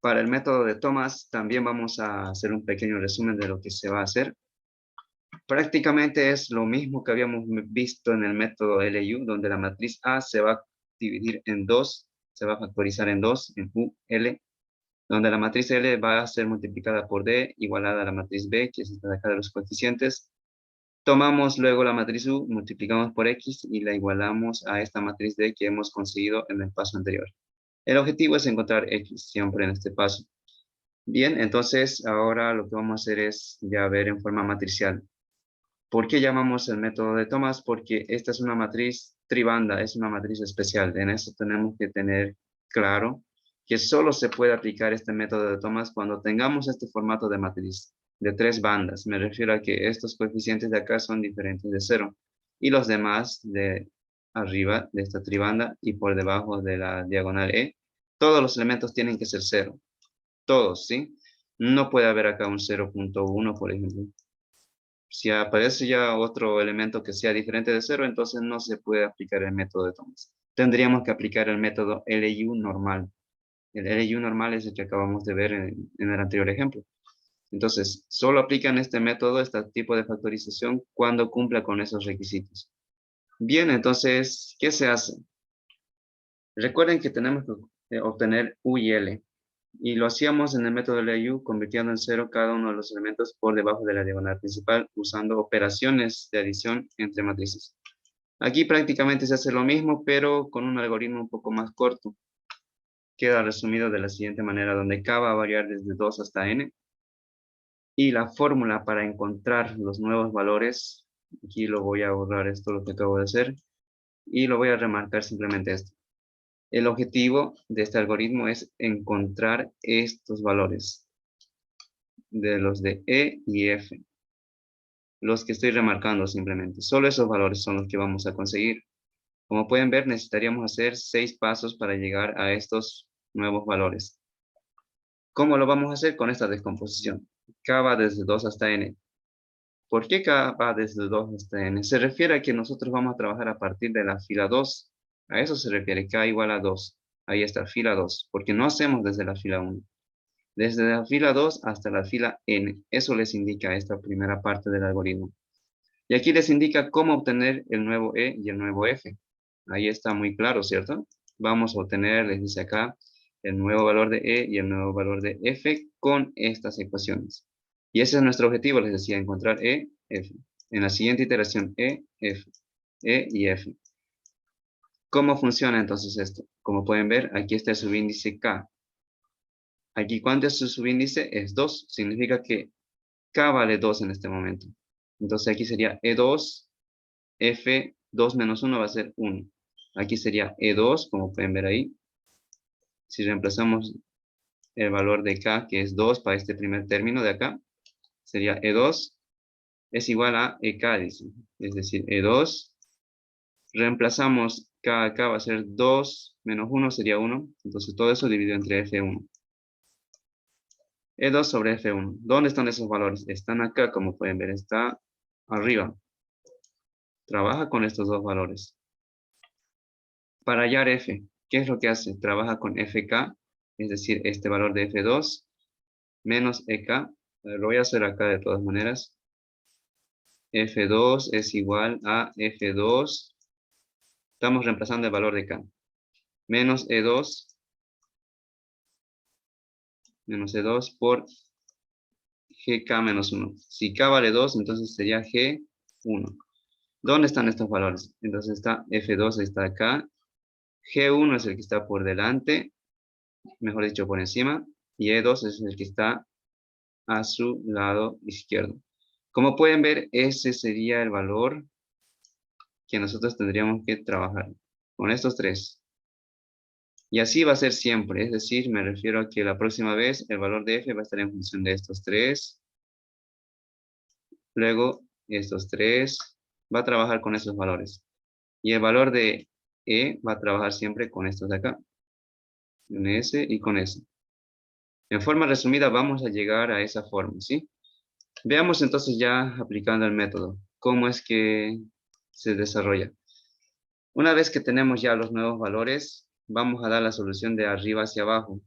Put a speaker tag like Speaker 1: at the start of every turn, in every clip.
Speaker 1: Para el método de Thomas también vamos a hacer un pequeño resumen de lo que se va a hacer. Prácticamente es lo mismo que habíamos visto en el método LU, donde la matriz A se va a dividir en dos, se va a factorizar en dos, en U, L, donde la matriz L va a ser multiplicada por D igualada a la matriz B, que es esta de acá de los coeficientes. Tomamos luego la matriz U, multiplicamos por X y la igualamos a esta matriz D que hemos conseguido en el paso anterior. El objetivo es encontrar X siempre en este paso. Bien, entonces ahora lo que vamos a hacer es ya ver en forma matricial. ¿Por qué llamamos el método de Thomas? Porque esta es una matriz tribanda, es una matriz especial. En eso tenemos que tener claro que solo se puede aplicar este método de Thomas cuando tengamos este formato de matriz de tres bandas. Me refiero a que estos coeficientes de acá son diferentes de cero y los demás de arriba de esta tribanda y por debajo de la diagonal E, todos los elementos tienen que ser cero. Todos, ¿sí? No puede haber acá un 0.1, por ejemplo. Si aparece ya otro elemento que sea diferente de cero, entonces no se puede aplicar el método de Thomas. Tendríamos que aplicar el método LU normal. El LU normal es el que acabamos de ver en el anterior ejemplo. Entonces, solo aplican este método, este tipo de factorización, cuando cumpla con esos requisitos. Bien, entonces, ¿qué se hace? Recuerden que tenemos que obtener U y L. Y lo hacíamos en el método LU convirtiendo en cero cada uno de los elementos por debajo de la diagonal principal usando operaciones de adición entre matrices. Aquí prácticamente se hace lo mismo, pero con un algoritmo un poco más corto. Queda resumido de la siguiente manera, donde K va a variar desde 2 hasta N. Y la fórmula para encontrar los nuevos valores, aquí lo voy a borrar esto, lo que acabo de hacer, y lo voy a remarcar simplemente esto. El objetivo de este algoritmo es encontrar estos valores de los de E y F. Los que estoy remarcando simplemente. Solo esos valores son los que vamos a conseguir. Como pueden ver, necesitaríamos hacer 6 pasos para llegar a estos nuevos valores. ¿Cómo lo vamos a hacer? Con esta descomposición. K va desde 2 hasta N. ¿Por qué K va desde 2 hasta N? Se refiere a que nosotros vamos a trabajar a partir de la fila 2. A eso se refiere, K igual a 2. Ahí está, fila 2. Porque no hacemos desde la fila 1. Desde la fila 2 hasta la fila N. Eso les indica esta primera parte del algoritmo. Y aquí les indica cómo obtener el nuevo E y el nuevo F. Ahí está muy claro, ¿cierto? Vamos a obtener, les dice acá, el nuevo valor de E y el nuevo valor de F con estas ecuaciones. Y ese es nuestro objetivo, les decía, encontrar E, F. En la siguiente iteración, E, F, E y F. ¿Cómo funciona entonces esto? Como pueden ver, aquí está el subíndice K. Aquí, ¿cuánto es su subíndice? Es 2. Significa que K vale 2 en este momento. Entonces aquí sería E2, F2 menos 1 va a ser 1. Aquí sería E2, como pueden ver ahí. Si reemplazamos el valor de K, que es 2 para este primer término de acá, sería E2 es igual a EK, dice. Es decir, E2, reemplazamos K acá, va a ser 2 menos 1 sería 1. Entonces todo eso dividido entre F1. E2 sobre F1. ¿Dónde están esos valores? Están acá, como pueden ver, está arriba. Trabaja con estos dos valores. Para hallar F, ¿qué es lo que hace? Trabaja con FK, es decir, este valor de F2 menos EK. Lo voy a hacer acá de todas maneras. F2 es igual a F2. Estamos reemplazando el valor de K. Menos E2 por GK menos 1. Si K vale 2, entonces sería G1. ¿Dónde están estos valores? Entonces está F2, está acá. G1 es el que está por delante, mejor dicho, por encima. Y E2 es el que está a su lado izquierdo. Como pueden ver, ese sería el valor que nosotros tendríamos que trabajar con estos tres. Y así va a ser siempre, es decir, me refiero a que la próxima vez el valor de F va a estar en función de estos tres. Luego, estos tres va a trabajar con esos valores. Y el valor de E va a trabajar siempre con estos de acá. Con ese y con ese. En forma resumida vamos a llegar a esa forma, ¿sí? Veamos entonces ya aplicando el método, cómo es que se desarrolla. Una vez que tenemos ya los nuevos valores, vamos a dar la solución de arriba hacia abajo.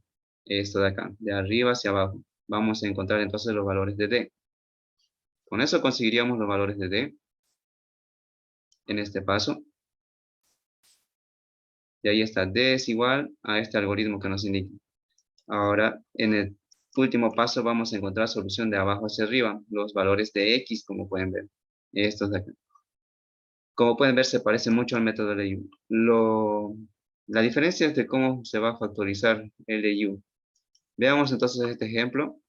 Speaker 1: Esto de acá, de arriba hacia abajo. Vamos a encontrar entonces los valores de D. Con eso conseguiríamos los valores de D en este paso. Y ahí está, D es igual a este algoritmo que nos indica. Ahora, en el último paso vamos a encontrar solución de abajo hacia arriba, los valores de X, como pueden ver. Estos de acá. Como pueden ver, se parece mucho al método LU. La diferencia es de cómo se va a factorizar LU. Veamos entonces este ejemplo.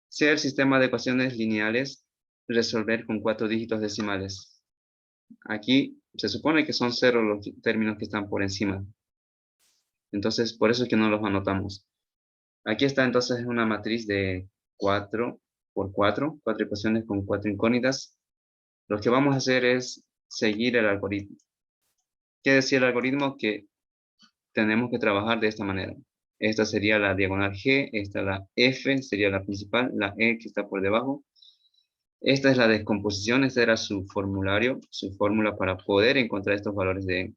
Speaker 1: Sea el sistema de ecuaciones lineales, resolver con 4 dígitos decimales. Aquí se supone que son 0 los términos que están por encima. Entonces, por eso es que no los anotamos. Aquí está entonces una matriz de 4 por 4 ecuaciones con 4 incógnitas. Lo que vamos a hacer es seguir el algoritmo. ¿Qué decía el algoritmo? Que tenemos que trabajar de esta manera. Esta sería la diagonal G, esta la F sería la principal, la E que está por debajo. Esta es la descomposición, este era su formulario, su fórmula para poder encontrar estos valores de E.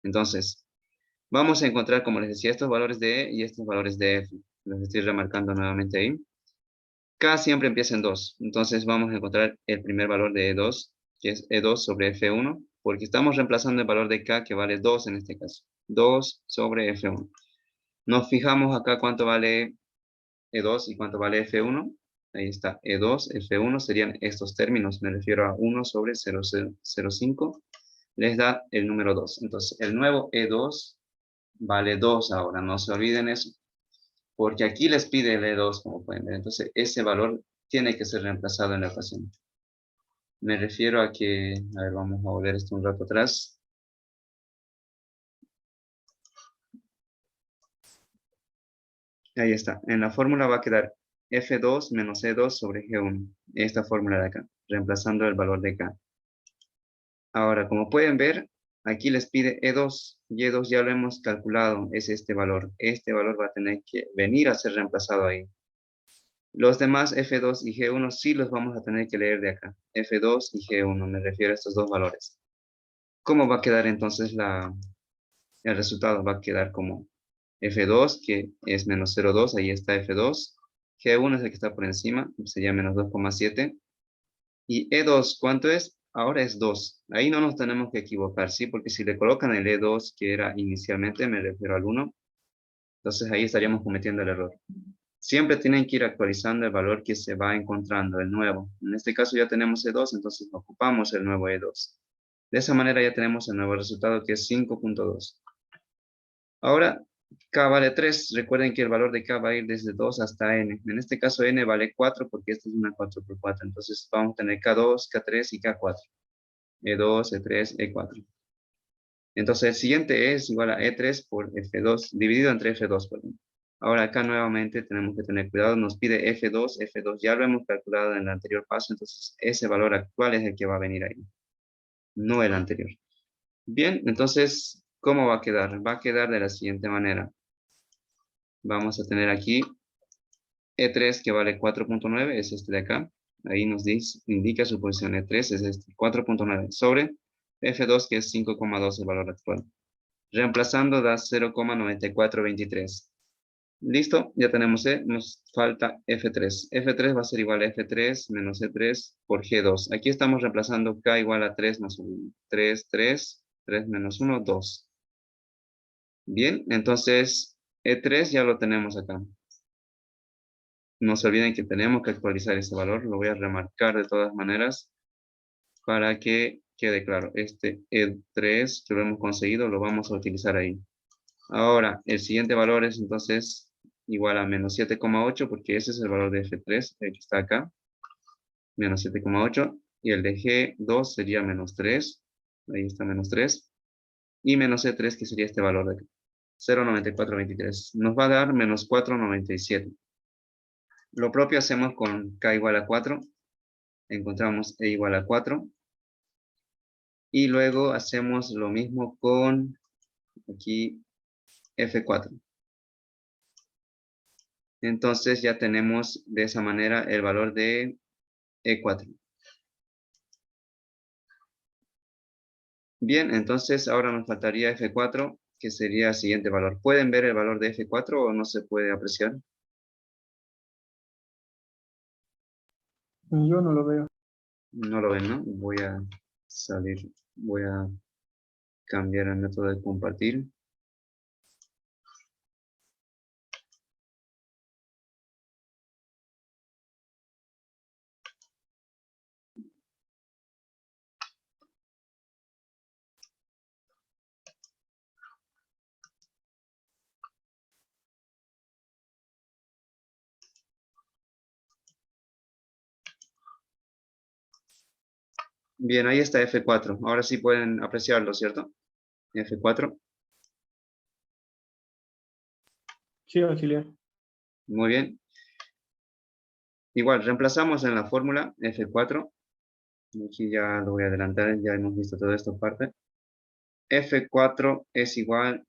Speaker 1: Entonces, vamos a encontrar, como les decía, estos valores de E y estos valores de F. Los estoy remarcando nuevamente ahí. K siempre empieza en 2. Entonces vamos a encontrar el primer valor de E2, que es E2 sobre F1, porque estamos reemplazando el valor de K, que vale 2 en este caso. 2 sobre F1. Nos fijamos acá cuánto vale E2 y cuánto vale F1. Ahí está, E2, F1 serían estos términos. Me refiero a 1 sobre 0,005. Les da el número 2. Entonces, el nuevo E2 vale 2 ahora. No se olviden eso. Porque aquí les pide el E2, como pueden ver. Entonces, ese valor tiene que ser reemplazado en la ecuación. Me refiero a que, a ver, vamos a volver esto un rato atrás. Ahí está. En la fórmula va a quedar F2 menos E2 sobre G1. Esta fórmula de acá, reemplazando el valor de K. Ahora, como pueden ver, aquí les pide E2. Y E2 ya lo hemos calculado, es este valor. Este valor va a tener que venir a ser reemplazado ahí. Los demás F2 y G1 sí los vamos a tener que leer de acá. F2 y G1, me refiero a estos dos valores. ¿Cómo va a quedar entonces el resultado? Va a quedar como F2, que es menos 0,2, ahí está F2. G1 es el que está por encima, sería menos 2,7. Y E2, ¿cuánto es? Ahora es 2. Ahí no nos tenemos que equivocar, ¿sí? Porque si le colocan el E2, que era inicialmente, me refiero al 1, entonces ahí estaríamos cometiendo el error. Siempre tienen que ir actualizando el valor que se va encontrando, el nuevo. En este caso ya tenemos E2, entonces ocupamos el nuevo E2. De esa manera ya tenemos el nuevo resultado, que es 5,2. Ahora, K vale 3. Recuerden que el valor de K va a ir desde 2 hasta N. En este caso N vale 4 porque esta es una 4 por 4. Entonces vamos a tener K2, K3 y K4. E2, E3, E4. Entonces el siguiente es igual a E3 por F2, dividido entre F2, perdón. Ahora acá nuevamente tenemos que tener cuidado, nos pide F2, F2 ya lo hemos calculado en el anterior paso, entonces ese valor actual es el que va a venir ahí, no el anterior. Bien, entonces, ¿cómo va a quedar? Va a quedar de la siguiente manera. Vamos a tener aquí E3 que vale 4,9, es este de acá. Ahí nos indica su posición E3, es este, 4,9, sobre F2 que es 5,2 el valor actual. Reemplazando da 0,9423. Listo, ya tenemos E, nos falta F3. F3 va a ser igual a F3 menos E3 por G2. Aquí estamos reemplazando K igual a 3 más 1. 3, 3, 3 menos 1, 2. Bien, entonces E3 ya lo tenemos acá. No se olviden que tenemos que actualizar ese valor. Lo voy a remarcar de todas maneras para que quede claro. Este E3 que lo hemos conseguido lo vamos a utilizar ahí. Ahora, el siguiente valor es entonces igual a menos 7,8 porque ese es el valor de F3, el que está acá, menos 7,8. Y el de G2 sería menos 3, ahí está menos 3. Y menos E3 que sería este valor de acá, 0,9423. Nos va a dar menos 4,97. Lo propio hacemos con K igual a 4. Encontramos E igual a 4. Y luego hacemos lo mismo con aquí F4. Entonces ya tenemos de esa manera el valor de E4. Bien, entonces ahora nos faltaría F4, que sería el siguiente valor. ¿Pueden ver el valor de F4 o no se puede apreciar?
Speaker 2: Yo no lo veo.
Speaker 1: No lo ven, ¿no? Voy a salir, voy a cambiar el método de compartir. Bien, ahí está F4. Ahora sí pueden apreciarlo, ¿cierto? F4.
Speaker 2: Sí, auxiliar.
Speaker 1: Muy bien. Igual, reemplazamos en la fórmula F4. Aquí ya lo voy a adelantar, ya hemos visto toda esta parte. F4 es igual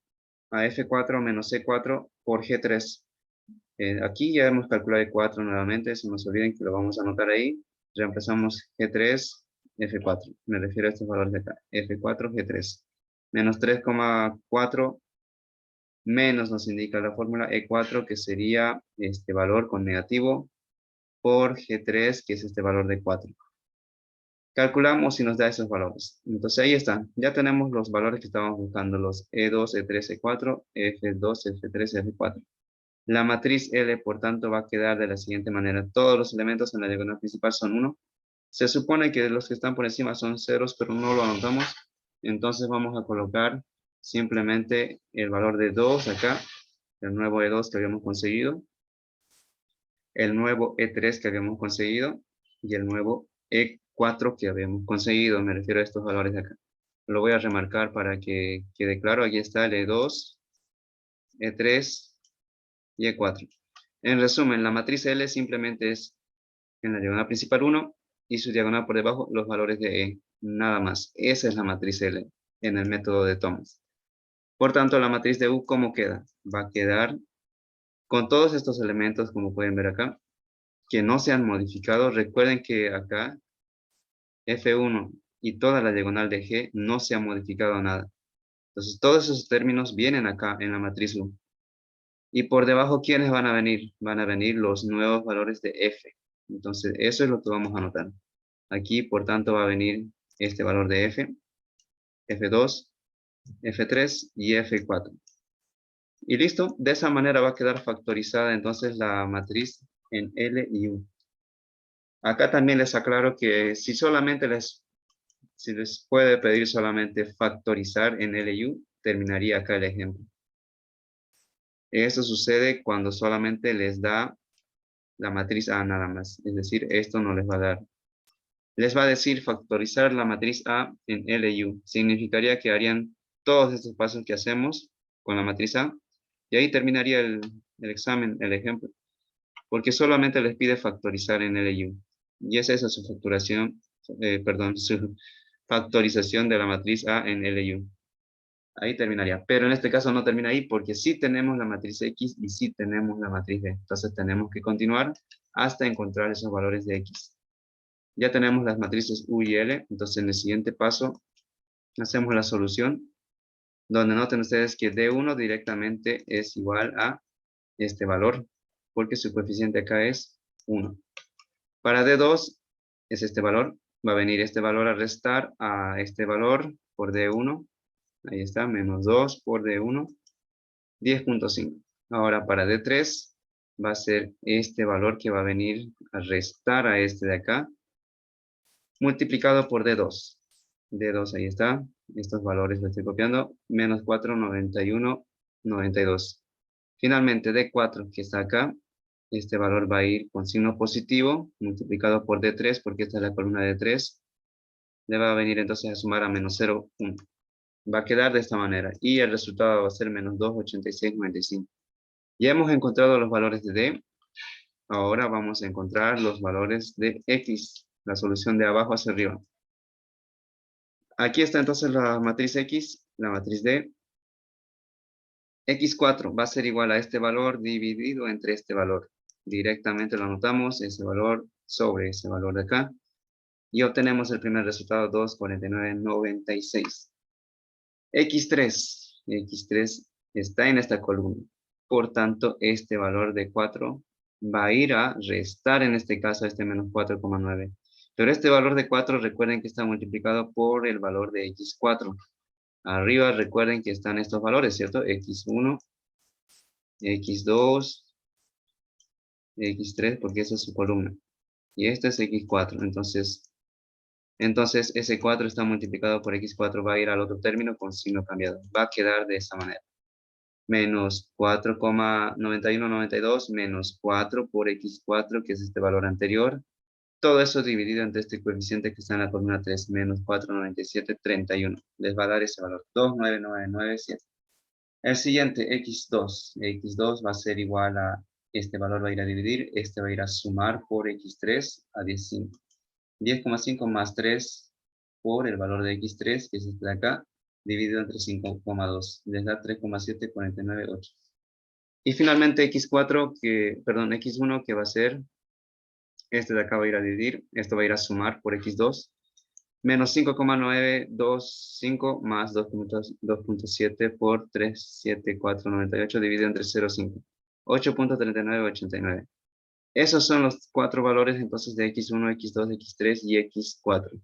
Speaker 1: a F4 menos C4 por G3. Aquí ya hemos calculado E4 nuevamente, se nos olviden que lo vamos a anotar ahí. Reemplazamos G3, F4. Me refiero a estos valores de acá. F4, G3. Menos 3,4 menos nos indica la fórmula E4, que sería este valor con negativo por G3, que es este valor de 4. Calculamos y nos da esos valores. Entonces ahí están. Ya tenemos los valores que estábamos buscando, los E2, E3, E4, F2, F3, F4. La matriz L, por tanto, va a quedar de la siguiente manera. Todos los elementos en la diagonal principal son 1. Se supone que los que están por encima son ceros, pero no lo anotamos. Entonces vamos a colocar simplemente el valor de 2 acá, el nuevo E2 que habíamos conseguido, el nuevo E3 que habíamos conseguido y el nuevo E4 que habíamos conseguido. Me refiero a estos valores de acá. Lo voy a remarcar para que quede claro. Aquí está el E2, E3 y E4. En resumen, la matriz L simplemente es en la diagonal principal 1 y su diagonal por debajo los valores de E. Nada más. Esa es la matriz L en el método de Thomas. Por tanto, la matriz de U, ¿cómo queda? Va a quedar con todos estos elementos, como pueden ver acá, que no se han modificado. Recuerden que acá F1 y toda la diagonal de G no se ha modificado nada. Entonces, todos esos términos vienen acá en la matriz U. Y por debajo, ¿quiénes van a venir? Van a venir los nuevos valores de F. Entonces, eso es lo que vamos a anotar. Aquí, por tanto, va a venir este valor de F, F2, F3 y F4. Y listo, de esa manera va a quedar factorizada entonces la matriz en L y U. Acá también les aclaro que si les puede pedir solamente factorizar en L y U, terminaría acá el ejemplo. Eso sucede cuando solamente les da la matriz A nada más. Es decir, esto no les va a dar. Les va a decir factorizar la matriz A en L y U. Significaría que harían todos estos pasos que hacemos con la matriz A y ahí terminaría el examen, el ejemplo. Porque solamente les pide factorizar en L y U. Y esa es su facturación, perdón, su factorización de la matriz A en L y U. Ahí terminaría. Pero en este caso no termina ahí porque sí tenemos la matriz X y sí tenemos la matriz B. Entonces tenemos que continuar hasta encontrar esos valores de X. Ya tenemos las matrices U y L. Entonces en el siguiente paso hacemos la solución. Donde noten ustedes que D1 directamente es igual a este valor. Porque su coeficiente acá es 1. Para D2 es este valor. Va a venir este valor a restar a este valor por D1. Ahí está, menos 2 por D1. 10.5. Ahora para D3 va a ser este valor que va a venir a restar a este de acá, multiplicado por D2. D2 ahí está, estos valores los estoy copiando, menos 4, 91, 92. Finalmente D4 que está acá, este valor va a ir con signo positivo, multiplicado por D3, porque esta es la columna D3, le va a venir entonces a sumar a menos 0,1. Va a quedar de esta manera, y el resultado va a ser menos 2,8695. Ya hemos encontrado los valores de D. Ahora vamos a encontrar los valores de X. La solución de abajo hacia arriba. Aquí está entonces la matriz X, la matriz D. X4 va a ser igual a este valor dividido entre este valor. Directamente lo anotamos, ese valor sobre ese valor de acá. Y obtenemos el primer resultado, 2,4996. X3. X3 está en esta columna. Por tanto, este valor de 4 va a ir a restar en este caso este menos 4,9. Pero este valor de 4 recuerden que está multiplicado por el valor de X4. Arriba recuerden que están estos valores, ¿cierto? X1, X2, X3, porque esa es su columna. Y este es X4. Entonces ese 4 está multiplicado por X4, va a ir al otro término con signo cambiado. Va a quedar de esta manera. Menos 4,9192 menos 4 por X4, que es este valor anterior. Todo eso dividido entre este coeficiente que está en la columna 3, menos 49731. Les va a dar ese valor, 29997. El siguiente, X2. X2 va a ser igual a, este valor va a ir a dividir, este va a ir a sumar por X3 a 15. 10,5 más 3 por el valor de X3, que es este de acá, dividido entre 5,2. Les da 3,7498. Y finalmente X4, X1, que va a ser, este de acá va a ir a dividir, esto va a ir a sumar por X2, menos 5,925 más 2.7 por 37498 dividido entre 0,5. 8,3989. Esos son los 4 valores entonces de X1, X2, X3 y X4.